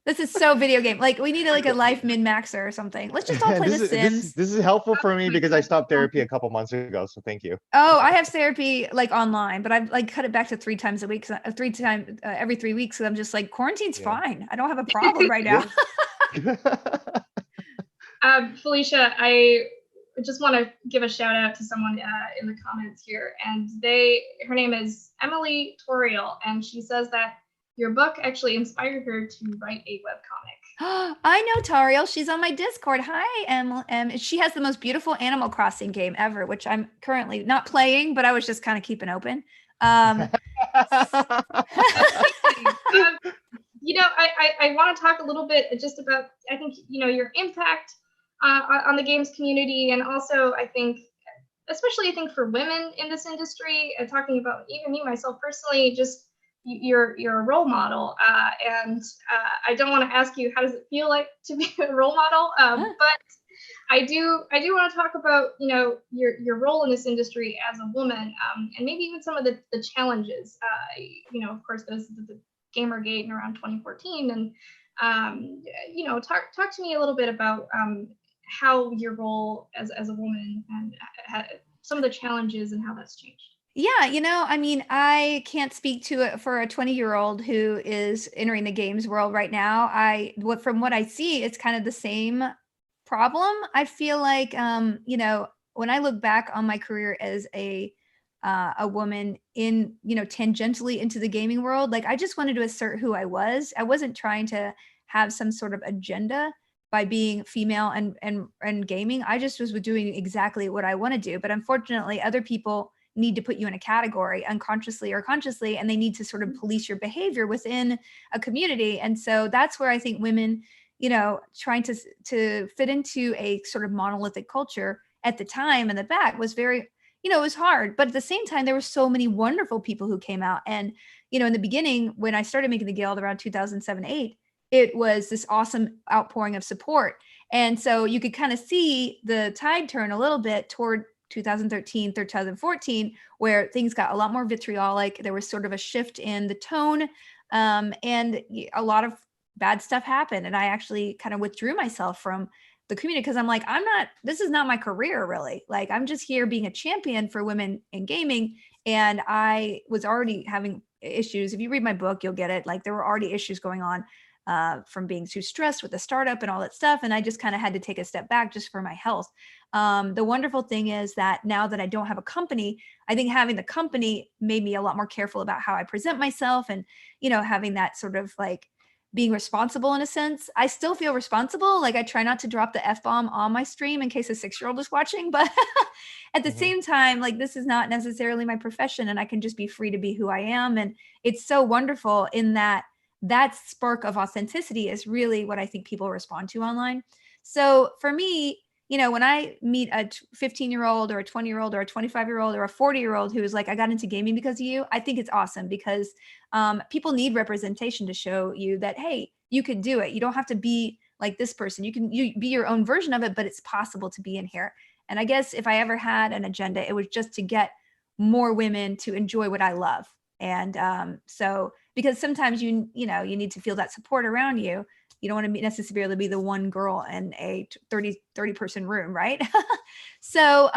This is so video game. Like, we need a life min-maxer or something. Let's just all play The Sims. This is helpful for me because I stopped therapy a couple months ago. So thank you. Oh, I have therapy like online, but I've cut it back to 3 times a week, every 3 weeks. So I'm just like, quarantine's fine. I don't have a problem right now. Felicia, I just want to give a shout out to someone in the comments here, and her name is Emily Toriel, and she says that your book actually inspired her to write a webcomic. I know Tariel. She's on my Discord. Hi, Emily. She has the most beautiful Animal Crossing game ever, which I'm currently not playing, but I was just kind of keeping open. I want to talk a little bit just about, I think, your impact on the games community. And also, I think especially I think for women in this industry, talking about even me myself personally, just you're a role model, and I don't want to ask you how does it feel like to be a role model, but I do want to talk about your role in this industry as a woman, and maybe even some of the challenges. Of course, there's the Gamergate in around 2014, and talk to me a little bit about how your role as a woman and some of the challenges and how that's changed. Yeah, I mean, I can't speak to it for a 20-year-old who is entering the games world right now. From what I see, it's kind of the same problem. I feel like, when I look back on my career as a woman in, tangentially into the gaming world, like I just wanted to assert who I was. I wasn't trying to have some sort of agenda by being female and gaming. I just was doing exactly what I want to do. But unfortunately, other people need to put you in a category unconsciously or consciously, and they need to sort of police your behavior within a community. And so that's where I think women, trying to fit into a sort of monolithic culture at the time in the back was very, it was hard. But at the same time, there were so many wonderful people who came out. And, in the beginning, when I started making the guild around 2007-8, it was this awesome outpouring of support. And so you could kind of see the tide turn a little bit toward 2013, 2014, where things got a lot more vitriolic. There was sort of a shift in the tone, and a lot of bad stuff happened. And I actually kind of withdrew myself from the community because I'm like, this is not my career really. Like, I'm just here being a champion for women in gaming. And I was already having issues. If you read my book, you'll get it. Like, there were already issues going on from being too stressed with the startup and all that stuff. And I just kind of had to take a step back just for my health. The wonderful thing is that now that I don't have a company, I think having the company made me a lot more careful about how I present myself and, having that sort of like being responsible in a sense. I still feel responsible. Like, I try not to drop the F-bomb on my stream in case a 6-year-old is watching, but at the same time, like, this is not necessarily my profession and I can just be free to be who I am. And it's so wonderful in that spark of authenticity is really what I think people respond to online. So for me, when I meet a 15-year-old or a 20-year-old or a 25-year-old or a 40-year-old who is like, I got into gaming because of you, I think it's awesome because people need representation to show you that, hey, you could do it. You don't have to be like this person. You can be your own version of it, but it's possible to be in here. And I guess if I ever had an agenda, it was just to get more women to enjoy what I love. And so, because sometimes you need to feel that support around you. You don't want to necessarily be the one girl in a 30 person room, right? So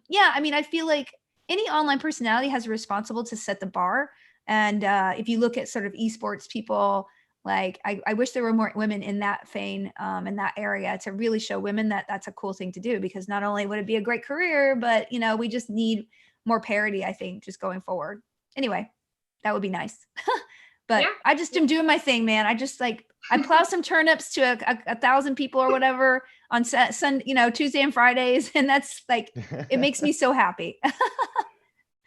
yeah, I mean, I feel like any online personality has a responsible to set the bar. And if you look at sort of esports people, like I wish there were more women in that vein, in that area, to really show women that that's a cool thing to do, because not only would it be a great career, but we just need more parity, I think, just going forward. Anyway, that would be nice. But yeah. I just am doing my thing, man. I just I plow some turnips to a 1,000 people or whatever on Sunday, Tuesday and Fridays. And that's like, it makes me so happy.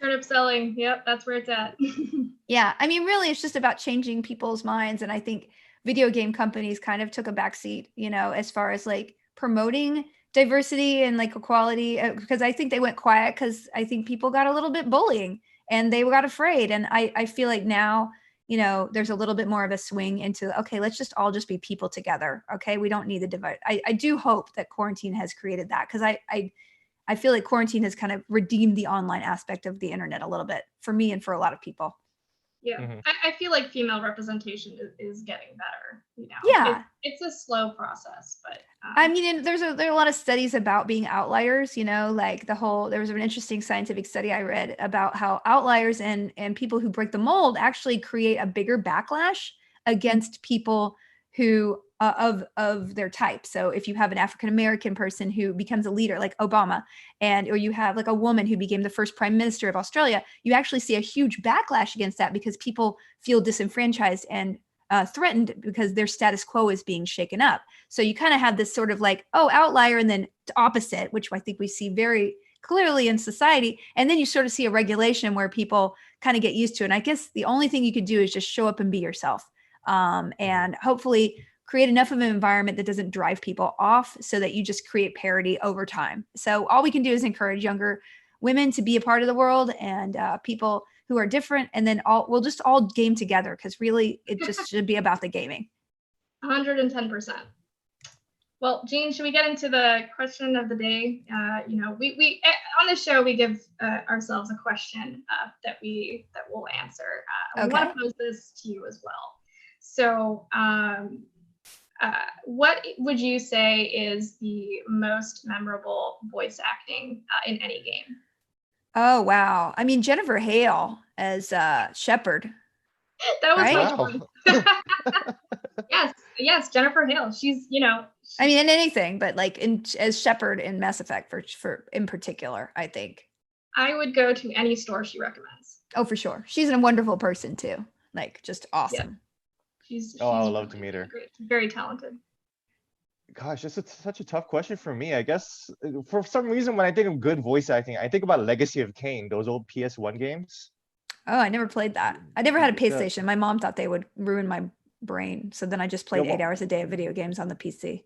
Turnip selling. Yep. That's where it's at. Yeah. I mean, really, it's just about changing people's minds. And I think video game companies kind of took a backseat, as far as like promoting diversity and like equality, because I think they went quiet because I think people got a little bit bullying and they got afraid. And I feel like now, there's a little bit more of a swing into, okay, let's just all just be people together. Okay. We don't need the divide. I do hope that quarantine has created that, because I feel like quarantine has kind of redeemed the online aspect of the internet a little bit for me and for a lot of people. Yeah. I feel like female representation is getting better. Yeah. It's a slow process, but I mean, there are a lot of studies about being outliers, like there was an interesting scientific study I read about how outliers and people who break the mold actually create a bigger backlash against people who of their type. So if you have an African-American person who becomes a leader like Obama, or you have like a woman who became the first prime minister of Australia, you actually see a huge backlash against that because people feel disenfranchised and threatened because their status quo is being shaken up. So you kind of have this sort of like, outlier, and then opposite, which I think we see very clearly in society. And then you sort of see a regulation where people kind of get used to it. And I guess the only thing you could do is just show up and be yourself, and hopefully create enough of an environment that doesn't drive people off so that you just create parity over time. So all we can do is encourage younger women to be a part of the world and people who are different, and then we'll just all game together, because really it just should be about the gaming. 110%. Well, Jean, should we get into the question of the day? We on this show we give ourselves a question that we'll answer. We want to pose this to you as well. So, what would you say is the most memorable voice acting in any game? Oh wow! I mean, Jennifer Hale as Shepard. That was right? my choice. Yes, Jennifer Hale. She's, I mean, in anything, but like as Shepard in Mass Effect for in particular, I think. I would go to any store she recommends. Oh, for sure. She's a wonderful person too. Like, just awesome. Yeah. She's I would love to meet her. Great, very talented. Gosh, this is such a tough question for me. I guess for some reason, when I think of good voice acting, I think about Legacy of Kain, those old PS1 games. Oh, I never played that. I never had a Yeah. PlayStation. My mom thought they would ruin my brain, so then I just played 8 hours a day of video games on the PC.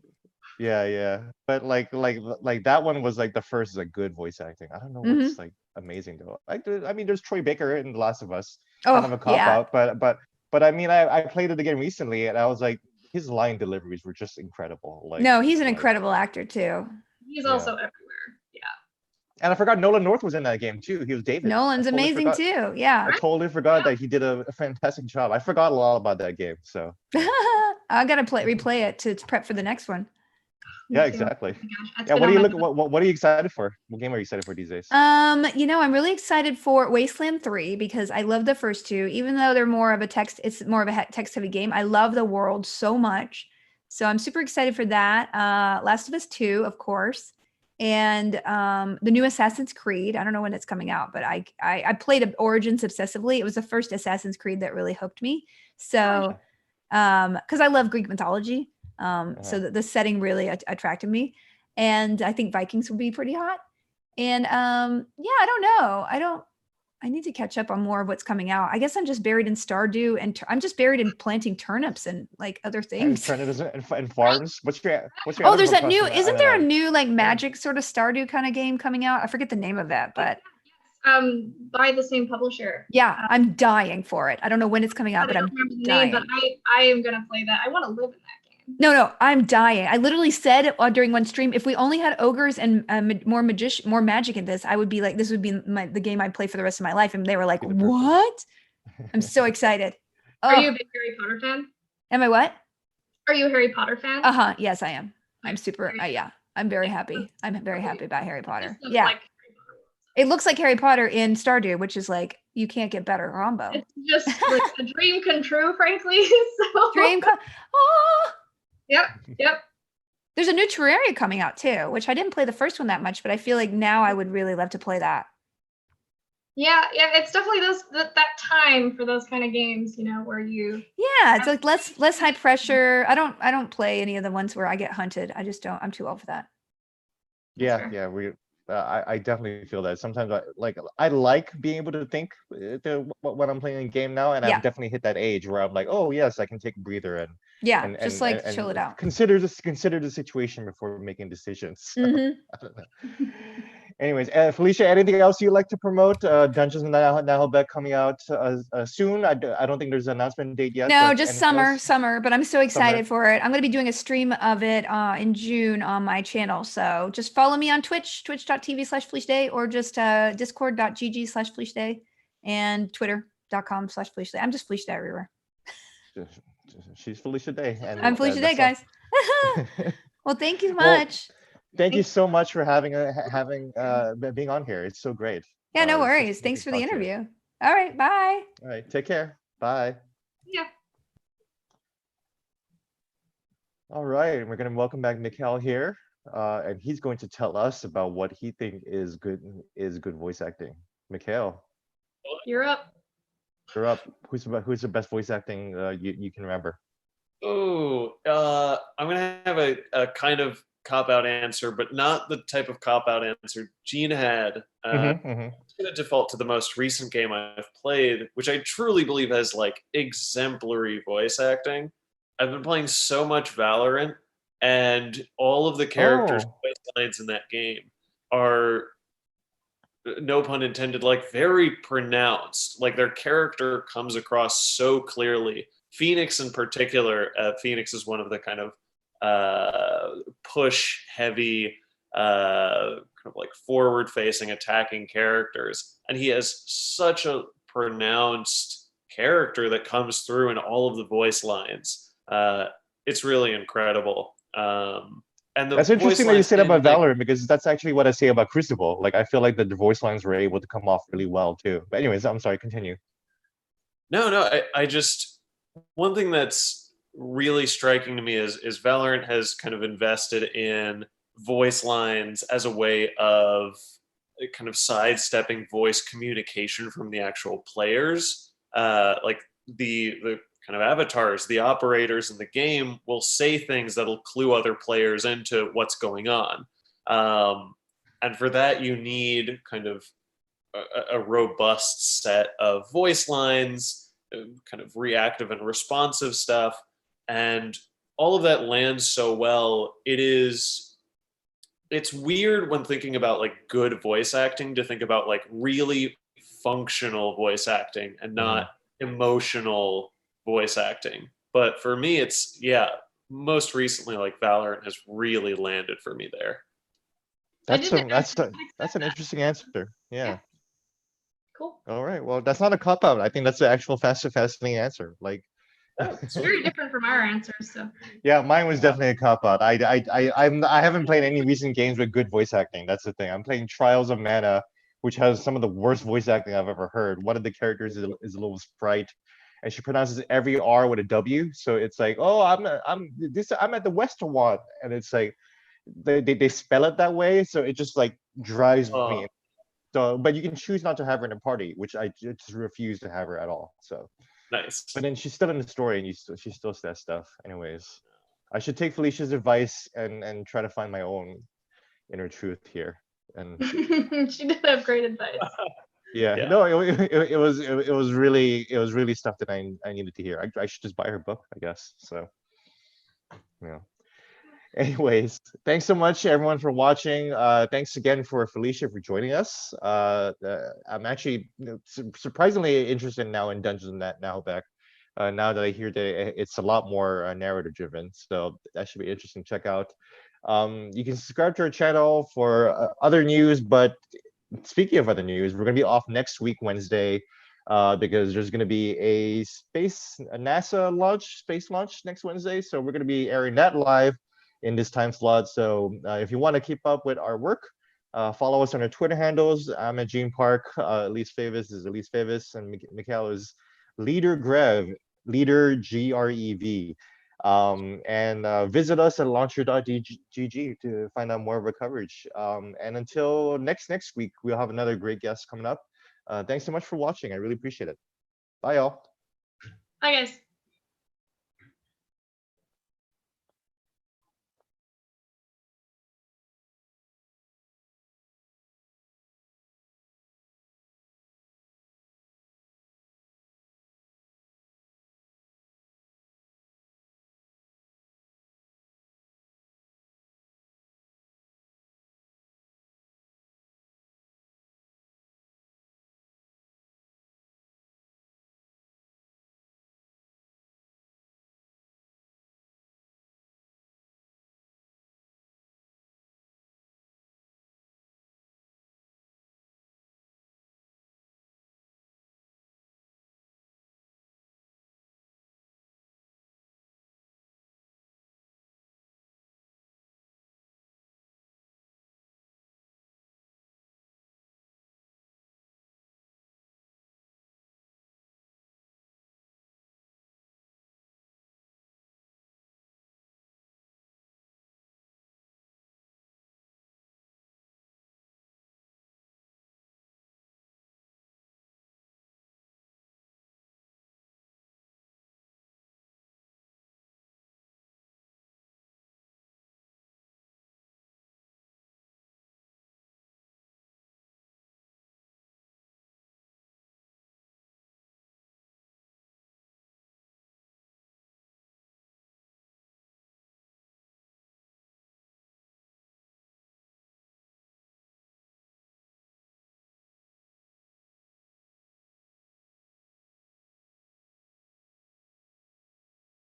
Yeah. But like that one was like the first like good voice acting. I don't know what's like amazing though. I mean, there's Troy Baker in The Last of Us. Kind of a cop out, but I mean, I played it again recently, and I was like, his line deliveries were just incredible. Like, no, he's an incredible actor too. He's also everywhere. Yeah. And I forgot Nolan North was in that game too. He was David. Nolan's amazing too. Yeah. I totally forgot that he did a fantastic job. I forgot a lot about that game. So I gotta replay it to prep for the next one. Yeah, exactly. Oh Yeah, what are you excited for? What game are you excited for these days? I'm really excited for Wasteland 3 because I love the first two, even though they're more of a text heavy game. I love the world so much. So I'm super excited for that. Last of Us 2, of course. And the new Assassin's Creed. I don't know when it's coming out, but I played Origins obsessively. It was the first Assassin's Creed that really hooked me. So because I love Greek mythology. So the setting really attracted me, and I think Vikings will be pretty hot. And I don't know. I need to catch up on more of what's coming out. I guess I'm just buried in Stardew, and I'm just buried in planting turnips and like other things. And farms. What's your? Oh, there's that new. Isn't there a new like magic sort of Stardew kind of game coming out? I forget the name of it, but by the same publisher. Yeah, I'm dying for it. I don't know when it's coming out, but I'm dying. But I am gonna play that. I want to live in that game. No, I'm dying. I literally said during one stream, if we only had ogres and more magic in this, I would be like, this would be the game I'd play for the rest of my life. And they were like, what? I'm so excited. Are you a big Harry Potter fan? Am I what? Are you a Harry Potter fan? Yes, I am. I'm super. I'm very happy. I'm very happy about Harry Potter. Yeah. It looks like Harry Potter in Stardew, which is like, you can't get better combo. It's just like a dream come true, frankly. Yep. There's a new Terraria coming out too, which I didn't play the first one that much, but I feel like now I would really love to play that. Yeah, it's definitely that time for those kind of games, where you. Yeah, it's like less high pressure. I don't play any of the ones where I get hunted. I just don't. I'm too old for that. Yeah, I definitely feel that. Sometimes I like being able to think when I'm playing a game now, and I've definitely hit that age where I'm like, oh yes, I can take a breather and chill it out. Consider the situation before making decisions. So, I don't know. Anyways, Felicia, anything else you'd like to promote? Dungeons and Nahelbeck coming out soon. I don't think there's an announcement date yet. No, just summer. But I'm so excited for it. I'm going to be doing a stream of it in June on my channel. So just follow me on Twitch, twitch.tv/FeliciaDay, or just discord.gg/FeliciaDay, and twitter.com/FeliciaDay. I'm just Felicia everywhere. She's Felicia Day. And I'm Felicia Day, guys. Well, thank you much. Thank you so much for being on here. It's so great. Yeah, no worries. Thanks for the interview. All right, bye. All right, take care. Bye. Yeah. All right, and we're going to welcome back Mikhail here, and he's going to tell us about what he thinks is good voice acting. Mikhail, you're up. You're up. Who's the best voice acting you can remember? Oh, I'm gonna have a kind of cop-out answer, but not the type of cop-out answer Gene had. I'm going to default to the most recent game I've played, which I truly believe has like exemplary voice acting. I've been playing so much Valorant, and all of the characters' voice lines in that game are no pun intended, like very pronounced. Like their character comes across so clearly. Phoenix in particular, Phoenix is one of the kind of push heavy, kind of like forward facing attacking characters. And he has such a pronounced character that comes through in all of the voice lines. It's really incredible. And the That's voice interesting that you lines said in, about like, Valorant because that's actually what I say about Crucible. Like I feel like the voice lines were able to come off really well too. But anyways, I'm sorry, continue. no, I just, one thing that's really striking to me is Valorant has kind of invested in voice lines as a way of kind of sidestepping voice communication from the actual players. Like the kind of avatars, the operators in the game will say things that'll clue other players into what's going on. And for that, you need kind of a robust set of voice lines, kind of reactive and responsive stuff. And all of that lands so well. It's weird when thinking about like good voice acting to think about like really functional voice acting and not emotional voice acting. But for me, it's, yeah, most recently, like Valorant has really landed for me there. That's didn't that's expect an that. interesting answer. Yeah. Cool. All right. Well, that's not a cop out. I think that's the actual fascinating answer. Like, It's very different from our answers. So yeah, mine was definitely a cop out. I haven't played any recent games with good voice acting. That's the thing. I'm playing Trials of Mana, which has some of the worst voice acting I've ever heard. One of the characters is a little sprite, and she pronounces every R with a W. So it's like, oh, I'm at the Western one, and it's like they spell it that way. So it just like drives me. So, but you can choose not to have her in a party, which I just refuse to have her at all. So. Nice. But then she's still in the story, and she still says stuff. Anyways, I should take Felicia's advice and try to find my own inner truth here. And she did have great advice. yeah, Yeah. no, it was really stuff that I needed to hear. I should just buy her book, I guess. So, yeah. Anyways, thanks so much everyone for watching. Thanks again for Felicia for joining us. I'm actually surprisingly interested now in Dungeons and now back. Now that I hear that it's a lot more narrative driven, so that should be interesting to check out. You can subscribe to our channel for other news, but speaking of other news, we're gonna be off next week, Wednesday, because there's gonna be a NASA space launch next Wednesday. So we're gonna be airing that live in this time slot. So if you want to keep up with our work, follow us on our Twitter handles. I'm at Gene Park. Elise Favis is Elise Favis, and Mikhail is Leader Grev, Leader GREV. And visit us at launcher.gg to find out more of our coverage. And until next week, we'll have another great guest coming up. Thanks so much for watching. I really appreciate it. Bye, y'all. Bye, guys.